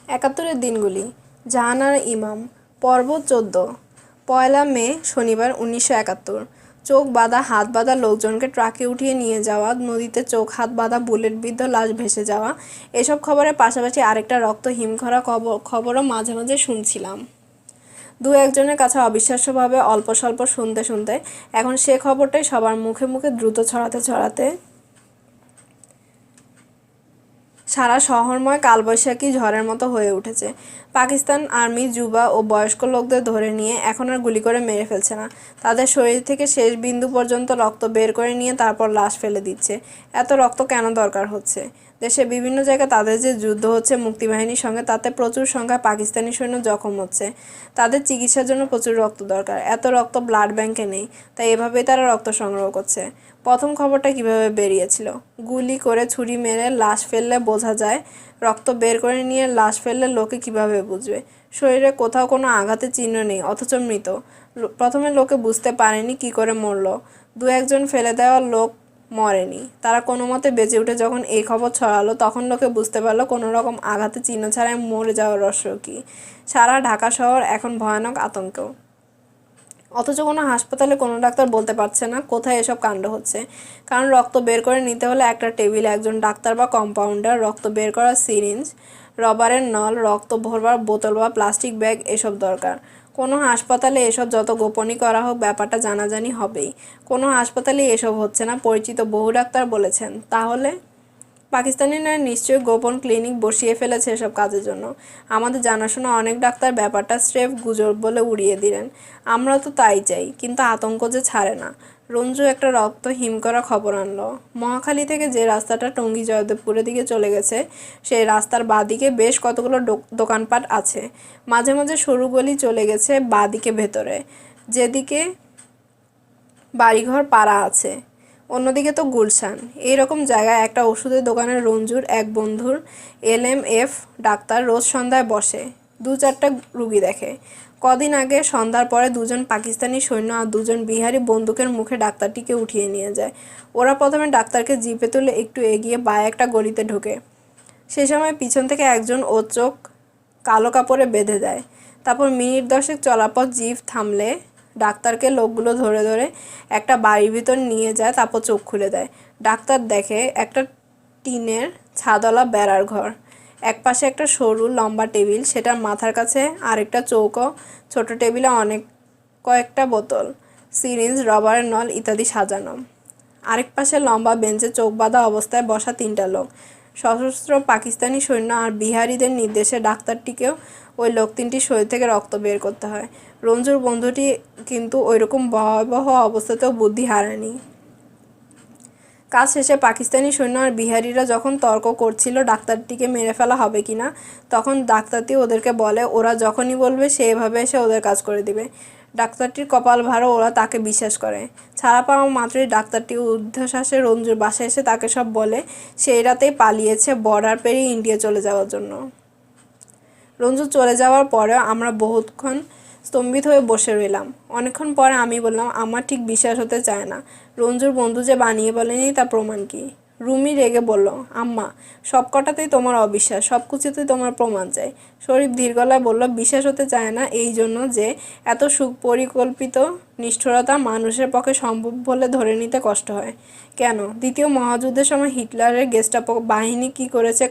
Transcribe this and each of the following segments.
একাত্তরের দিনগুলি। জাহানার ইমাম। পর্ব 14। 1 মে শনিবার 1971। চোখ বাঁধা হাত বাঁধা লোকজনকে ট্রাকে উঠিয়ে নিয়ে যাওয়া, নদীতে চোখ হাত বাঁধা বুলেটবিদ্ধ লাশ ভেসে যাওয়া, এসব খবরের পাশাপাশি আরেকটা রক্ত হিমঘরা খবরও মাঝে মাঝে শুনছিলাম। দু একজনের কাছে অবিশ্বাস্যভাবে অল্প স্বল্প শুনতে শুনতে এখন সে খবরটাই সবার মুখে মুখে দ্রুত ছড়াতে ছড়াতে সারা শহরময় কালবৈশাখী ঝড়ের মতো হয়ে উঠেছে। পাকিস্তান আর্মি যুবা ও বয়স্ক লোকদের ধরে নিয়ে এখন আর গুলি করে মেরে ফেলছে না, তাদের শরীর থেকে শেষ বিন্দু পর্যন্ত রক্ত বের করে নিয়ে তারপর লাশ ফেলে দিচ্ছে। এত রক্ত কেন দরকার হচ্ছে? দেশের বিভিন্ন জায়গায় তাদের যে যুদ্ধ হচ্ছে মুক্তিবাহিনীর সঙ্গে, তাতে প্রচুর সংখ্যায় পাকিস্তানি সৈন্য জখম হচ্ছে। তাদের চিকিৎসার জন্য প্রচুর রক্ত দরকার। এত রক্ত ব্লাড ব্যাংকে নেই, তাই এভাবেই তারা রক্ত সংগ্রহ করছে। প্রথম খবরটা কিভাবে বেরিয়েছিল? গুলি করে ছুরি মেরে লাশ ফেললে বোঝা যায়, রক্ত বের করে নিয়ে লাশ ফেললে লোকে কিভাবে বুঝবে? শরীরে কোথাও কোনো আঘাতের চিহ্ন নেই, অথচ মৃত। প্রথমে লোকে বুঝতে পারেনি কি করে মরল। দু একজন ফেলে দেওয়া লোক মরেনি, তারা কোনো মতে বেঁচে উঠে যখন এই খবর ছড়ালো তখন লোকে বুঝতে পারলো কোনো রকম আঘাতের চিহ্ন ছাড়াই মরে যাওয়ার রহস্য কী। সারা ঢাকা শহর এখন ভয়ানক আতঙ্ক। অথচ কোনো হাসপাতালে কোনো ডাক্তার বলতে পারছে না কোথায় এসব কাণ্ড হচ্ছে। কারণ রক্ত বের করে নিতে হলে একটা টেবিলে একজন ডাক্তার বা কম্পাউন্ডার, রক্ত বের করার সিরিঞ্জ, রবারের নল, রক্ত ভরবার বোতল বা প্লাস্টিক ব্যাগ এসব দরকার। কোনো হাসপাতালে এসব যত গোপনই করা হোক ব্যাপারটা জানাজানি হবেই। কোনো হাসপাতালে এসব হচ্ছে না, পরিচিত বহু ডাক্তার বলেছেন। তাহলে পাকিস্তানিরা নিশ্চয়ই গোপন ক্লিনিক বসিয়ে ফেলেছে এসব কাজের জন্য। আমাদের জানাশোনা অনেক ডাক্তার ব্যাপারটা স্রেফ গুজব বলে উড়িয়ে দিলেন। আমরা তো তাই চাই, কিন্তু আতঙ্ক যে ছাড়ে না। রঞ্জু একটা রক্ত হিম করা খবর আনলো। মহাখালী থেকে যে রাস্তাটা টঙ্গী জয়দেবপুরের দিকে চলে গেছে, সেই রাস্তার বাঁদিকে বেশ কতগুলো দোকানপাট আছে। মাঝে মাঝে সরু গলি চলে গেছে বাঁদিকে ভেতরে, যেদিকে বাড়িঘর পাড়া আছে। অন্যদিকে তো গুলশান। এইরকম জায়গায় একটা ওষুধের দোকানের রঞ্জুর এক বন্ধুর LMF ডাক্তার রোজ সন্ধ্যায় বসে, 2-4টা রুগী দেখে। কদিন আগে সন্ধ্যার পরে দুজন পাকিস্তানি সৈন্য আর দুজন বিহারি বন্দুকের মুখে ডাক্তারটিকে উঠিয়ে নিয়ে যায়। ওরা প্রথমে ডাক্তারকে জিপে তুলে একটু এগিয়ে বাঁ একটা গলিতে ঢোকে। সে সময় পিছন থেকে একজন ওর চোখ কালো কাপড়ে বেঁধে দেয়। তারপর মিনিট 10 চলার পর জিপ থামলে ডাক্তারকে লোকগুলো ধরে ধরে একটা বাড়ির ভিতর নিয়ে যায়, তারপর চোখ খুলে দেয়। ডাক্তার দেখে একটা টিনের ছাদওয়ালা বেড়ার ঘর, একপাশে একটা সরু লম্বা টেবিল, সেটার মাথার কাছে আরেকটা চৌকো, ছোট টেবিলে কয়েকটা বোতল, সিরিঞ্জ, রবারের নল ইত্যাদি সাজানো। আরেক পাশে লম্বা বেঞ্চে চোখ বাঁধা অবস্থায় বসা 3টা লোক, সশস্ত্র পাকিস্তানি সৈন্য। আর বিহারিদের নির্দেশে ডাক্তারটিকেও ওই লোক 3টির শরীর থেকে রক্ত বের করতে হয়। রঞ্জুর বন্ধুটি কিন্তু ওইরকম ভয়াবহ অবস্থাতেও বুদ্ধি হারায়নি। কাজ শেষে পাকিস্তানি সৈন্য আর বিহারিরা যখন তর্ক করছিল ডাক্তারটিকে মেরে ফেলা হবে কিনা, তখন ডাক্তারটি ওদেরকে বলে ওরা যখনই বলবে সে এভাবে এসে ওদের কাজ করে দিবে। ডাক্তারটির কপাল ভালো, ওরা তাকে বিশ্বাস করে। ছাড়া পাওয়া মাত্রই ডাক্তারটি ঊর্ধ্বশ্বাসে রঞ্জুর বাসায় এসে তাকে সব বলে। সেই রাতেই পালিয়েছে বর্ডার পেরিয়ে ইন্ডিয়া চলে যাওয়ার জন্য। রঞ্জু চলে যাওয়ার পরেও আমরা বহুক্ষণ স্তম্ভিত হয়ে বসে রইলাম। অনেকক্ষণ পরে আমি বললাম, আমার ঠিক বিশ্বাস হতে চায় না। রঞ্জুর বন্ধু যে বানিয়ে বলেনি তার প্রমাণ কি? রুমি রেগে বলল, আম্মা, সব কটাতেই তোমার অবিশ্বাস, সব কিছুতেই তোমার প্রমাণ চাই। শরীফ ধীর গলায় বলল, বিশ্বাস হতে চায় না এই জন্য যে এত সুপরিকল্পিত নিষ্ঠুরতা মানুষের পক্ষে সম্ভব বলে ধরে নিতে কষ্ট হয়। কেন? দ্বিতীয় মহাযুদ্ধের সময় হিটলারের গেস্টাপো বাহিনী কী করেছে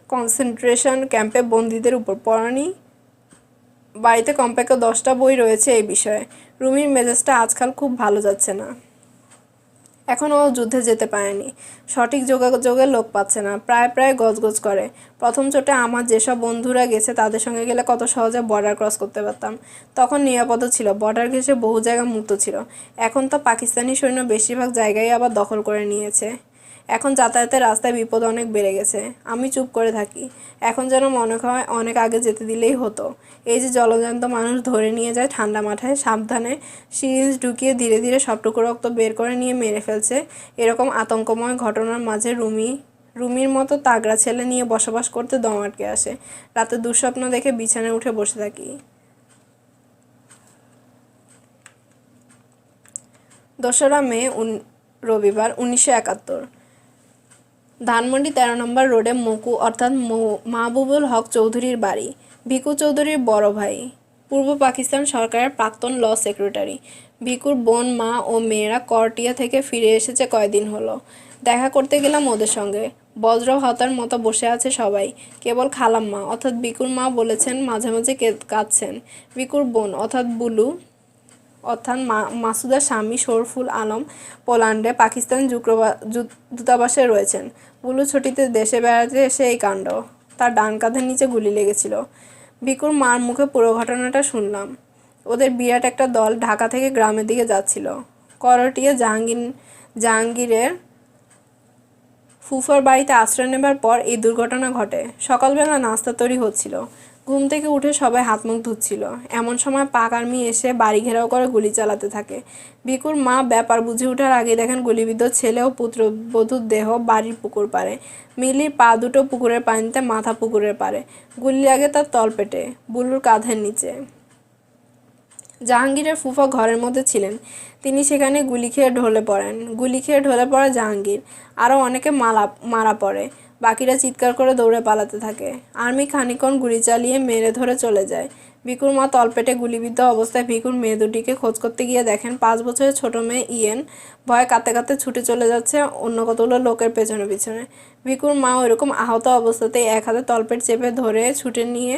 কনসেন্ট্রেশন ক্যাম্পে বন্দীদের উপর পড়ানি? বাড়িতে কমপক্ষে 10টা বই রয়েছে এই বিষয়ে। রুমির মেজাজটা আজকাল খুব ভালো যাচ্ছে না। এখনও ও যুদ্ধে যেতে পারেনি, সঠিক যোগাযোগের লোক পাচ্ছে না, প্রায় গজগজ করে। প্রথম চোটে আমার যেসব বন্ধুরা গেছে তাদের সঙ্গে গেলে কত সহজে বর্ডার ক্রস করতে পারতাম। তখন নিরাপদ ছিল, বর্ডার ঘেঁষে বহু জায়গা মুক্ত ছিল। এখন তো পাকিস্তানি সৈন্য বেশিরভাগ জায়গায় আবার দখল করে নিয়েছে। এখন যাতায়াতের রাস্তায় বিপদ অনেক বেড়ে গেছে। আমি চুপ করে থাকি। এখন যেন মনে হয় অনেক আগে যেতে দিলেই হতো। এই যে জলজ্যান্ত মানুষ ধরে নিয়ে যায় ঠান্ডা মাথায়, সাবধানে সিরিঞ্জ ঢুকিয়ে ধীরে ধীরে সবটুকু রক্ত বের করে নিয়ে মেরে ফেলছে, এরকম আতঙ্কময় ঘটনার মাঝে রুমির মতো তাগড়া ছেলে নিয়ে বসবাস করতে দম আটকে আসে। রাতে দুঃস্বপ্ন দেখে বিছানায় উঠে বসে থাকি। 2রা মে রবিবার 1971। ধানমন্ডি ১৩ নম্বর রোডে মকু অর্থাৎ মাহবুবুল হক চৌধুরীর বাড়ি। ভিকু চৌধুরীর বড় ভাই, পূর্ব পাকিস্তান সরকারের প্রাক্তন ল সেক্রেটারি। ভিকুর বোন, মা ও মেয়েরা করটিয়া থেকে ফিরে এসেছে কয়দিন হলো। দেখা করতে গেলাম ওদের সঙ্গে। বজ্র হতার মতো বসে আছে সবাই, কেবল খালাম্মা অর্থাৎ ভিকুর মা বলেছেন মাঝে মাঝে কাঁদছেন। ভিকুর বোন অর্থাৎ বুলু অর্থাৎ মাসুদার স্বামী শরফুল আলম পোল্যান্ডে পাকিস্তান দূতাবাসে রয়েছেন। বুলু ছুটিতে দেশে বেড়াতে এসে এই কাণ্ড। তার ডান কাঁধের নিচে গুলি লেগেছিল। ভিকুর মার মুখে পুরো ঘটনাটা শুনলাম। ওদের বিরাট একটা দল ঢাকা থেকে গ্রামের দিকে যাচ্ছিল। করটিয়া জাহাঙ্গীরের ফুফার বাড়িতে আশ্রয় নেবার পর এই দুর্ঘটনা ঘটে। সকালবেলা নাস্তা তৈরি হচ্ছিল। ঘুম থেকে উঠে সবাই হাত মুখ ধুচ্ছিল। এমন সময় পাক আর্মি এসে বাড়ি ঘেরাও করে গুলি চালাতে থাকে। ভিকুর মা ব্যাপার বুঝে ওঠার আগে দেখেন গুলিবিদ্ধ ছেলে ও পুত্রবধূর দেহ বাড়ির পুকুর পাড়ে। মিলির পা দুটো পুকুরের পানিতে, মাথা পুকুরের পাড়ে। গুলি লাগে তার তলপেটে, বুলুর কাঁধের নিচে। জাহাঙ্গীরের ফুফা ঘরের মধ্যে ছিলেন। তিনি সেখানে গুলি খেয়ে ঢলে পড়ে জাহাঙ্গীর। আরও অনেকে মারা পড়ে। বাকিরা চিৎকার করে দৌড়ে পালাতে থাকে। আর্মি খানিকক্ষণ গুলি চালিয়ে মেরে ধরে চলে যায়। ভিকুর মা তলপেটে গুলিবিদ্ধ অবস্থায় ভিকুর মেয়ে দুটিকে খোঁজ করতে গিয়ে দেখেন 5 বছরের ছোট মেয়ে ইয়েন ভয়ে কাঁদতে কাঁদতে ছুটে চলে যাচ্ছে অন্য কতগুলো লোকের পেছনে পিছনে। ভিকুর মা ওইরকম আহত অবস্থাতেই এক হাতে তলপেট চেপে ধরে ছুটে নিয়ে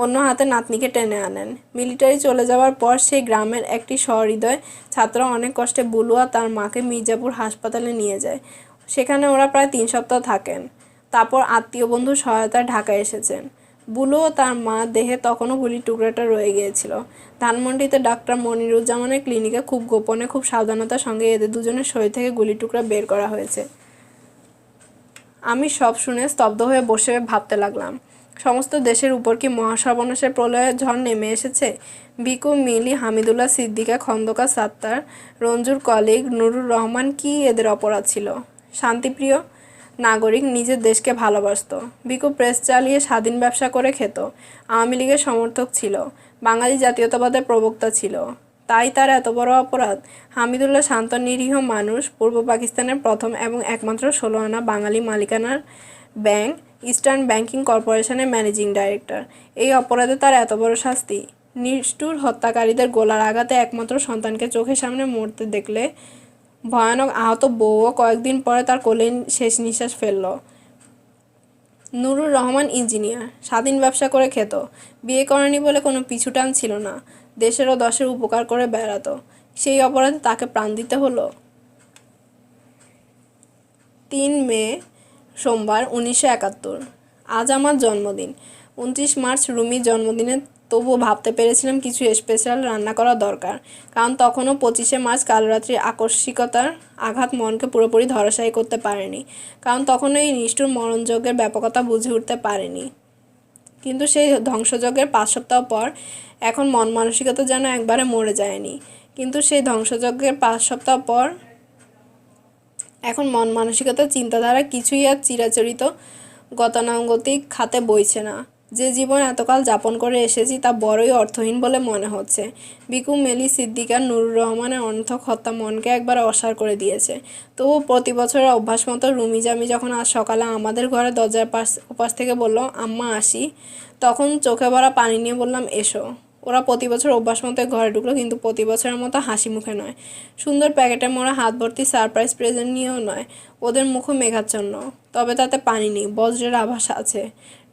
অন্য হাতে নাতনিকে টেনে আনেন। মিলিটারি চলে যাওয়ার পর সেই গ্রামের একটি সহৃদয় ছাত্র অনেক কষ্টে বুলু আর তার মাকে মির্জাপুর হাসপাতালে নিয়ে যায়। সেখানে ওরা প্রায় 3 সপ্তাহ থাকেন। তারপর আত্মীয় বন্ধুর সহায়তায় ঢাকায় এসেছেন। বুলু ও তার মা দেহে তখনও গুলির টুকরাটা রয়ে গিয়েছিল। ধানমন্ডিতে ডাক্তার মনিরুজ্জামানের ক্লিনিকে খুব গোপনে, খুব সাবধানতার সঙ্গে এদের দুজনের শরীর থেকে গুলির টুকরা বের করা হয়েছে। আমি সব শুনে স্তব্ধ হয়ে বসে ভাবতে লাগলাম, সমস্ত দেশের উপর কি মহাসর্বনাশের প্রলয়ের ঝড় নেমে এসেছে? ভিকু, মিলি, হামিদুল্লাহ, সিদ্দিকা, খন্দকার, সাত্তার, রঞ্জুর কলিগ, নুরুর রহমান, কি এদের অপরাধ ছিল? শান্তিপ্রিয় নাগরিক, নিজের দেশকে ভালোবাসত। ভিকু প্রেস চালিয়ে স্বাধীন ব্যবসা করে খেত। আওয়ামী লীগের সমর্থক ছিল। বাঙালি জাতীয়তাবাদের প্রবক্তা ছিল। তাই তার এত বড় অপরাধ? হামিদুল্লাহ শান্ত নিরীহ মানুষ, পূর্ব পাকিস্তানের প্রথম এবং একমাত্র 16 আনা বাঙালি মালিকানার ব্যাংক ইস্টার্ন ব্যাংকিং কর্পোরেশনের ম্যানেজিং ডাইরেক্টর। এই অপরাধে তার এত বড় শাস্তি? নিষ্ঠুর হত্যাকারীদের গোলার আঘাতে একমাত্র সন্তানকে চোখের সামনে মরতে দেখলে ভয়ানক আহত বউও কয়েকদিন পরে তার কোলে শেষ নিঃশ্বাস ফেলল। নুরুর রহমান ইঞ্জিনিয়ার, স্বাধীন ব্যবসা করে খেত। বিয়ে করেনি বলে কোনো পিছুটান ছিল না। দেশের ও দশের উপকার করে বেড়াতো। সেই অপরাধে তাকে প্রাণ দিতে হলো। 3 মে সোমবার 1971। আজ আমার জন্মদিন। 29 মার্চ রুমির জন্মদিনে তবুও ভাবতে পেরেছিলাম কিছু স্পেশাল রান্না করা দরকার, কারণ তখনও 25শে মার্চ কালরাত্রির আকস্মিকতার আঘাত মনকে পুরোপুরি ধরাশায়ী করতে পারেনি, কারণ তখনও এই নিষ্ঠুর মরণযজ্ঞের ব্যাপকতা বুঝে উঠতে পারেনি। কিন্তু সেই ধ্বংসযজ্ঞের 5 সপ্তাহ পর এখন মন মানসিকতা যেন একবারে মরে যায়নি। কিন্তু সেই ধ্বংসযজ্ঞের 5 সপ্তাহ পর এখন মন মানসিকতা, চিন্তাধারা কিছুই আর চিরাচরিত গতানুগতিক খাতে বইছে না। যে জীবন এতকাল যাপন করে এসেছি তা বড়ই অর্থহীন বলে মনে হচ্ছে। ভিকু, মিলি, সিদ্দিকা, নুরুর রহমানের অনর্থক হত্যা মনকে একবার অসাড় করে দিয়েছে। তবু প্রতি বছরের অভ্যাস মতো রুমিজামি যখন আজ সকালে আমাদের ঘরে দরজার ওপাশ থেকে বলল, আম্মা আসি, তখন চোখে ভরা পানি নিয়ে বললাম, এসো। ওরা প্রতি বছর অভ্যাস মতো ঘরে ঢুকলো, কিন্তু প্রতি বছরের মতো হাসি মুখে নয়, সুন্দর প্যাকেটে মোড়া হাত ভর্তি সারপ্রাইজ প্রেজেন্ট নিয়েও নয়। ওদের মুখও মেঘাচ্ছন্ন, তবে তাতে পানি নেই, বজ্রের আভাস আছে।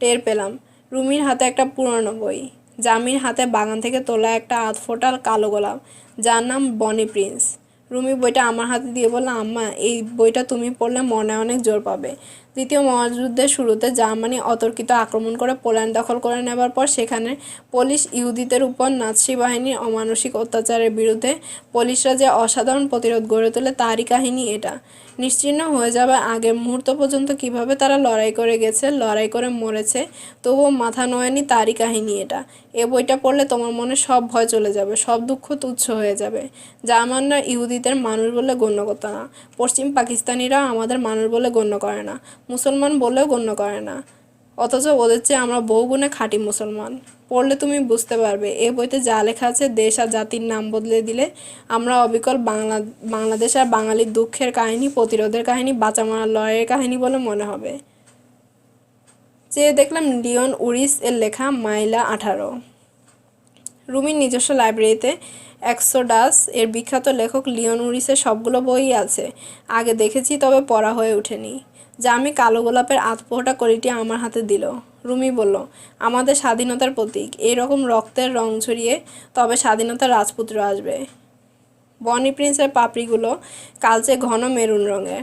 টের পেলাম রুমির হাতে একটা পুরনো বই, জামির হাতে বাগান থেকে তোলা একটা আধফোঁটা কালো গোলাপ, যার নাম বনি প্রিন্স। রুমি বইটা আমার হাতে দিয়ে বলল, আম্মা, এই বইটা তুমি পড়লে মনে অনেক জোর পাবে। দ্বিতীয় মহাযুদ্ধের শুরুতে জার্মানি অতর্কিত আক্রমণ করে পোল্যান্ড দখল করে নেবার পর সেখানে পোলিশ ইহুদিদের উপর নাৎসি বাহিনীর অমানসিক অত্যাচারের বিরুদ্ধে পোলিশরা যে অসাধারণ প্রতিরোধ গড়ে তোলে তারই কাহিনী এটা। নিশ্চিহ্ন হয়ে যাবার আগের মুহূর্ত পর্যন্ত কিভাবে তারা লড়াই করে গেছে, লড়াই করে মরেছে, তবুও মাথা নোয়ায়নি, তারই কাহিনী এটা। এ বইটা পড়লে তোমার মনে সব ভয় চলে যাবে, সব দুঃখ তুচ্ছ হয়ে যাবে। জার্মানরা ইহুদিদের মানুষ বলে গণ্য করত না। পশ্চিম পাকিস্তানিরা আমাদের মানুষ বলে গণ্য করে না। মুসলমান বলেও গণ্য করে না। অথচ ওদের চেয়ে আমরা বহুগুণে খাঁটি মুসলমান। পড়লে তুমি বুঝতে পারবে, এ বইতে যা লেখা আছে দেশ আর জাতির নাম বদলে দিলে আমরা অবিকল বাংলাদেশ আর বাঙালির দুঃখের কাহিনী, প্রতিরোধের কাহিনী, বাঁচা মারার লড়াইয়ের কাহিনী বলে মনে হবে। চেয়ে দেখলাম লিওন উরিস এর লেখা মাইলা 18। রুমির নিজস্ব লাইব্রেরিতে এক্সোডাস এর বিখ্যাত লেখক লিওন উরিসের সবগুলো বইই আছে। আগে দেখেছি, তবে পড়া হয়ে ওঠেনি। জামি কালো গোলাপের আধপোঁটা কড়িটি আমার হাতে দিল। রুমি বলল, আমাদের স্বাধীনতার প্রতীক, এইরকম রক্তের রং ছড়িয়ে তবে স্বাধীনতার রাজপুত্র আসবে। বনি প্রিন্সের পাপড়িগুলো কালচে ঘন মেরুন রঙের,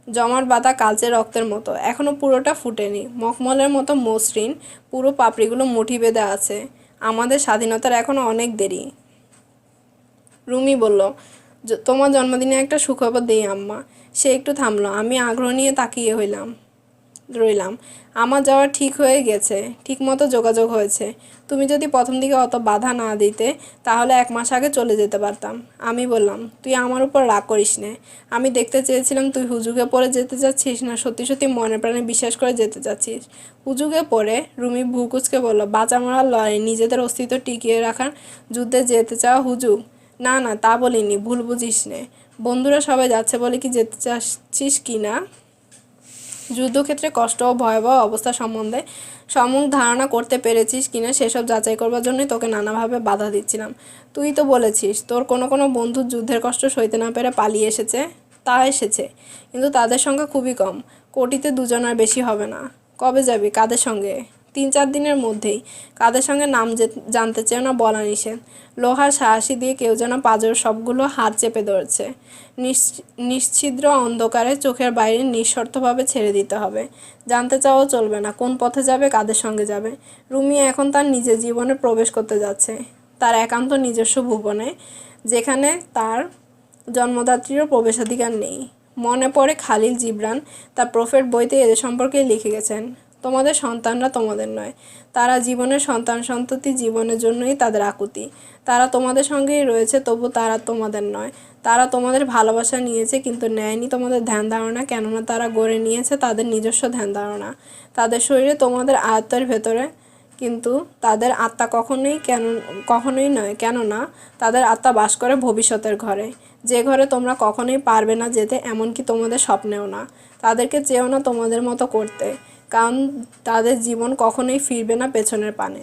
জমাট বাঁধা কালচে রক্তের মতো, এখনও পুরোটা ফুটেনি, মখমলের মতো মসৃণ, পুরো পাপড়িগুলো মুঠি বেঁধে আছে। আমাদের স্বাধীনতার এখনও অনেক দেরি। রুমি বলল, তোমার জন্মদিনে একটা সুখবর দেই আম্মা। সে একটু থামলো। আমি আগ্রহ নিয়ে তাকিয়ে রইলাম। আমার যাওয়া ঠিক হয়ে গেছে, ঠিকমতো যোগাযোগ হয়েছে। তুমি যদি প্রথম দিকে অত বাধা না দিতে, তাহলে 1 মাস আগে চলে যেতে পারতাম। আমি বললাম, তুই আমার উপর রাগ করিস নে। আমি দেখতে চেয়েছিলাম তুই হুজুগে পড়ে যেতে চাচ্ছিস না সত্যি সত্যি মনে প্রাণে বিশ্বাস করে যেতে চাচ্ছিস। হুজুগে পড়ে? রুমি ভুকুচকে বলল, বাঁচা মরার লড়াই, নিজেদের অস্তিত্ব টিকিয়ে রাখার যুদ্ধে যেতে চাওয়া হুজুগ? না না, তা বলিনি, ভুল বুঝিস নে। বন্ধুরা সবাই যাচ্ছে বলে কি যেতে চাচ্ছিস কি না? যুদ্ধক্ষেত্রে কষ্ট ও ভয়াবহ অবস্থা সম্বন্ধে সম্যক ধারণা করতে পেরেছিস কিনা সেসব যাচাই করবার জন্যই তোকে নানাভাবে বাধা দিচ্ছিলাম। তুই তো বলেছিস তোর কোনো কোনো বন্ধু যুদ্ধের কষ্ট সইতে না পেরে পালিয়ে এসেছে। তা এসেছে, কিন্তু তাদের সংখ্যা খুবই কম, কোটিতে 2 জনের বেশি হবে না। কবে যাবি? কাদের সঙ্গে? 3-4 দিনের মধ্যেই। কাদের সঙ্গে নাম জানতে চেয়েও না, বলা নিষেধ। লোহার সাহসী দিয়ে কেউ যেন পাঁজর সবগুলো হাত চেপে ধরেছে। নিশ্ছিদ্র অন্ধকারে চোখের বাইরে নিঃশর্তভাবে ছেড়ে দিতে হবে। জানতে চাওয়াও চলবে না কোন পথে যাবে, কাদের সঙ্গে যাবে। রুমি এখন তার নিজের জীবনে প্রবেশ করতে যাচ্ছে, তার একান্ত নিজস্ব ভুবনে, যেখানে তার জন্মদাত্রীরও প্রবেশাধিকার নেই। মনে পড়ে খালিল জিবরান তার প্রফেট বইতে এদের সম্পর্কে লিখে গেছেন, তোমাদের সন্তানরা তোমাদের নয়, তারা জীবনের সন্তান সন্ততি, জীবনের জন্যই তাদের আকুতি। তারা তোমাদের সঙ্গেই রয়েছে, তবু তারা তোমাদের নয়। তারা তোমাদের ভালোবাসা নিয়েছে, কিন্তু নেয়নি তোমাদের ধ্যান ধারণা, কেননা তারা গড়ে নিয়েছে তাদের নিজস্ব ধ্যান ধারণা তাদের শরীরে, তোমাদের আয়ত্তের ভেতরে, কিন্তু তাদের আত্মা কখনোই নয়, কেননা তাদের আত্মা বাস করে ভবিষ্যতের ঘরে, যে ঘরে তোমরা কখনোই পারবে না যেতে, এমনকি তোমাদের স্বপ্নেও না। তাদেরকে চেয়েও না তোমাদের মতো করতে, কারণ তাদের জীবন কখনোই ফিরবে না পেছনের পানে।